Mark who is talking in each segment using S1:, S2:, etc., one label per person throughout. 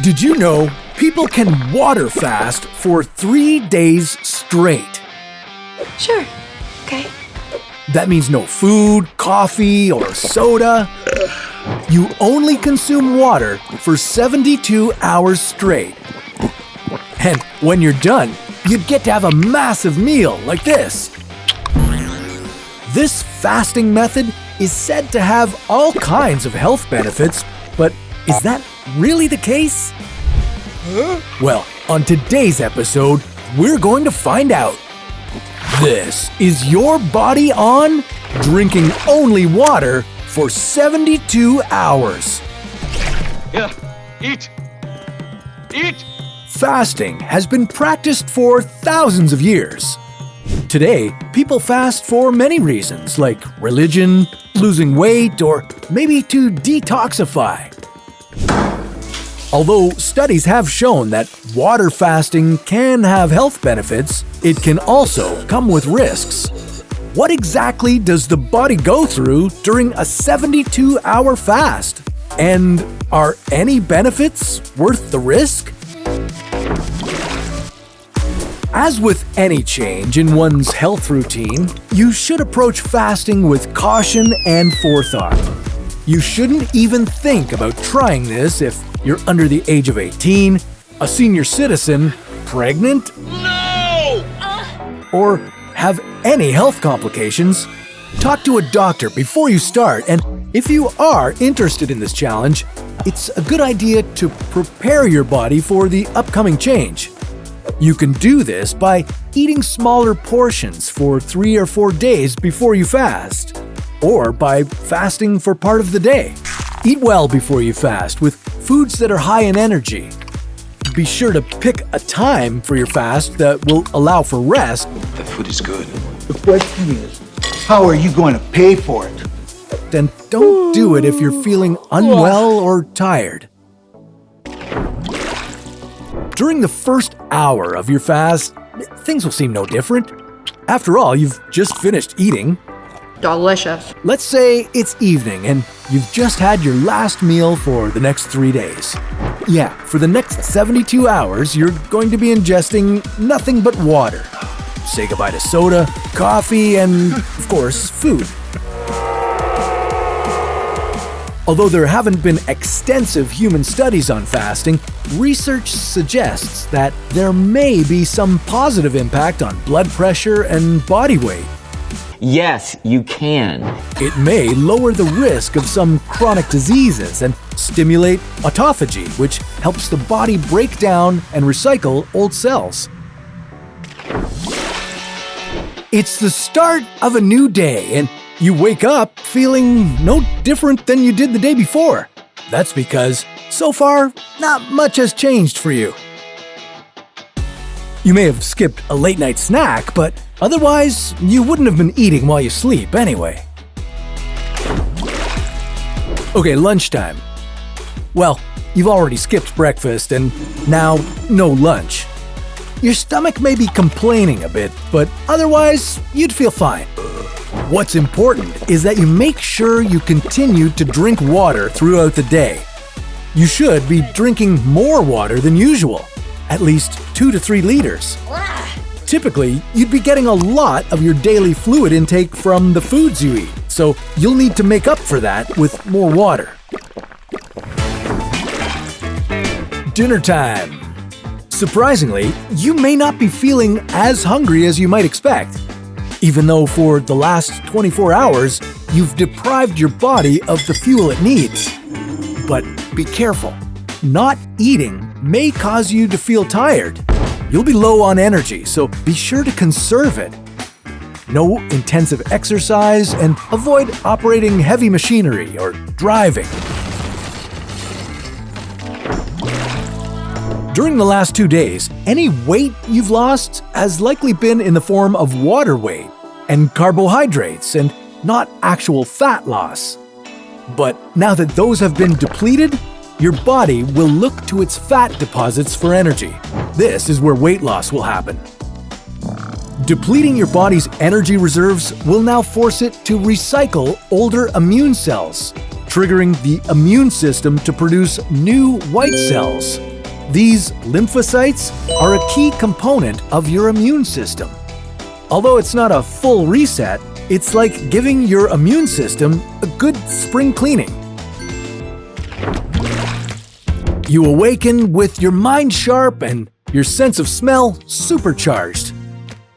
S1: Did you know people can water fast for 3 days straight?
S2: Sure. Okay.
S1: That means no food, coffee, or soda. You only consume water for 72 hours straight. And when you're done, you'd get to have a massive meal like this. This fasting method is said to have all kinds of health benefits, but is that really the case? Well, on today's episode, we're going to find out. This is your body on drinking only water for 72 hours.
S3: Yeah, eat! Eat!
S1: Fasting has been practiced for thousands of years. Today, people fast for many reasons, like religion, losing weight, or maybe to detoxify. Although studies have shown that water fasting can have health benefits, it can also come with risks. What exactly does the body go through during a 72-hour fast? And are any benefits worth the risk? As with any change in one's health routine, you should approach fasting with caution and forethought. You shouldn't even think about trying this if you're under the age of 18, a senior citizen, pregnant, or have any health complications. Talk to a doctor before you start, and if you are interested in this challenge, it's a good idea to prepare your body for the upcoming change. You can do this by eating smaller portions for 3 or 4 days before you fast, or by fasting for part of the day. Eat well before you fast with foods that are high in energy. Be sure to pick a time for your fast that will allow for rest.
S3: The food is good.
S4: The question is, how are you going to pay for it?
S1: And don't do it if you're feeling unwell or tired. During the first hour of your fast, things will seem no different. After all, you've just finished eating.
S2: Delicious.
S1: Let's say it's evening and you've just had your last meal for the next 3 days. Yeah, for the next 72 hours, you're going to be ingesting nothing but water. Say goodbye to soda, coffee, and, of course, food. Although there haven't been extensive human studies on fasting, research suggests that there may be some positive impact on blood pressure and body weight.
S5: Yes, you can.
S1: It may lower the risk of some chronic diseases and stimulate autophagy, which helps the body break down and recycle old cells. It's the start of a new day, and you wake up feeling no different than you did the day before. That's because, so far, not much has changed for you. You may have skipped a late-night snack, but otherwise, you wouldn't have been eating while you sleep anyway. Okay, lunchtime. Well, you've already skipped breakfast and now no lunch. Your stomach may be complaining a bit, but otherwise, you'd feel fine. What's important is that you make sure you continue to drink water throughout the day. You should be drinking more water than usual, at least 2 to 3 liters. Typically, you'd be getting a lot of your daily fluid intake from the foods you eat, so you'll need to make up for that with more water. Dinner time. Surprisingly, you may not be feeling as hungry as you might expect, even though for the last 24 hours, you've deprived your body of the fuel it needs. But be careful. Not eating may cause you to feel tired. You'll be low on energy, so be sure to conserve it. No intensive exercise and avoid operating heavy machinery or driving. During the last 2 days, any weight you've lost has likely been in the form of water weight and carbohydrates and not actual fat loss. But now that those have been depleted, your body will look to its fat deposits for energy. This is where weight loss will happen. Depleting your body's energy reserves will now force it to recycle older immune cells, triggering the immune system to produce new white cells. These lymphocytes are a key component of your immune system. Although it's not a full reset, it's like giving your immune system a good spring cleaning. You awaken with your mind sharp and your sense of smell supercharged.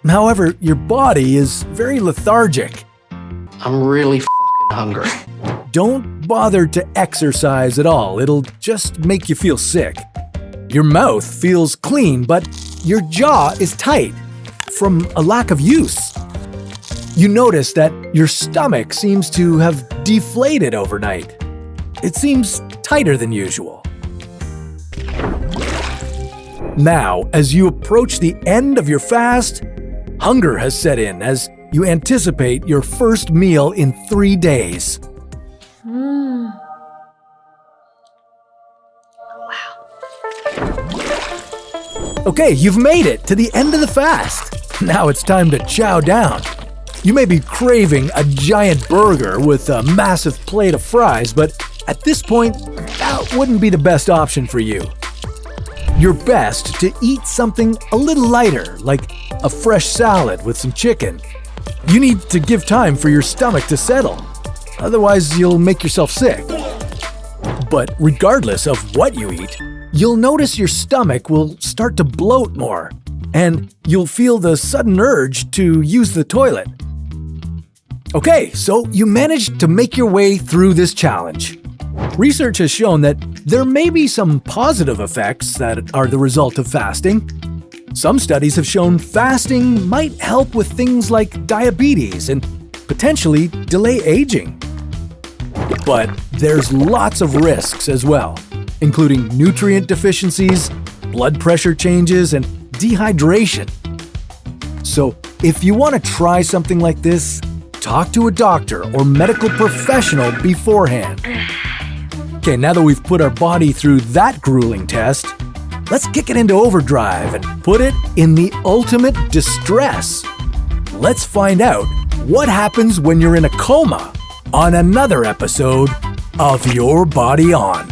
S1: However, your body is very lethargic.
S6: I'm really f***ing hungry.
S1: Don't bother to exercise at all, it'll just make you feel sick. Your mouth feels clean, but your jaw is tight from a lack of use. You notice that your stomach seems to have deflated overnight. It seems tighter than usual. Now, as you approach the end of your fast, hunger has set in as you anticipate your first meal in 3 days. Okay, you've made it to the end of the fast. Now it's time to chow down. You may be craving a giant burger with a massive plate of fries, but at this point, that wouldn't be the best option for you. You're best to eat something a little lighter, like a fresh salad with some chicken. You need to give time for your stomach to settle, otherwise you'll make yourself sick. But regardless of what you eat, you'll notice your stomach will start to bloat more, and you'll feel the sudden urge to use the toilet. Okay, so you managed to make your way through this challenge. Research has shown that there may be some positive effects that are the result of fasting. Some studies have shown fasting might help with things like diabetes and potentially delay aging. But there's lots of risks as well, including nutrient deficiencies, blood pressure changes, and dehydration. So if you want to try something like this, talk to a doctor or medical professional beforehand. Okay, now that we've put our body through that grueling test, let's kick it into overdrive and put it in the ultimate distress. Let's find out what happens when you're in a coma on another episode of Your Body On.